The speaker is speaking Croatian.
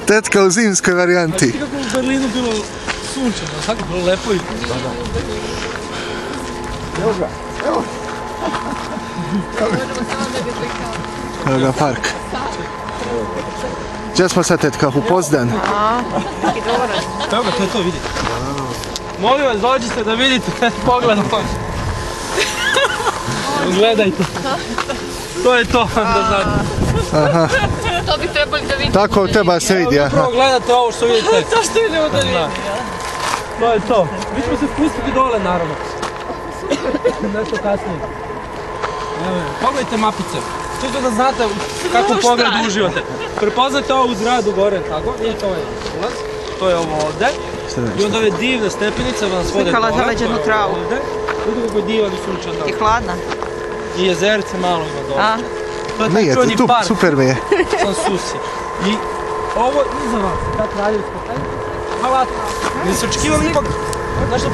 Tetka u zimskoj varijanti. Znači kako u Berlinu bilo sunčano, tako bilo lepo i... Evo ga, evo. Evo ga park. Gdje smo sad, tetka? U Pozdan? Evo ga, to je to, vidite. Molim vas, dođite da vidite, pogledam. Gledajte. To je to, da znate. To bi trebali da vidite. Tako treba se vidi, aha. Upravo gledate ovo što vidite. To što vidimo da vidimo. To je to. Mi ćemo se spustiti dole, naravno. Nešto kasnije. Evo, pogledajte mapice. Čisto da znate kako u pogledu uživate. Prepoznate ovu zgradu gore, tako? Vidite ovaj ulaz. To je ovo ovde. I onda ove divne stepenice vam nas vode dole. Zaleđenu travu. Vidite kako je divan i sunčan. I hladna. I jezerce malo ima dole. To je taj Nije, čuveni tu, park. super mi je. Sansusi. I ovo iza vas, ta kraljevska. Hvala. Ne se očekivali ipak nešto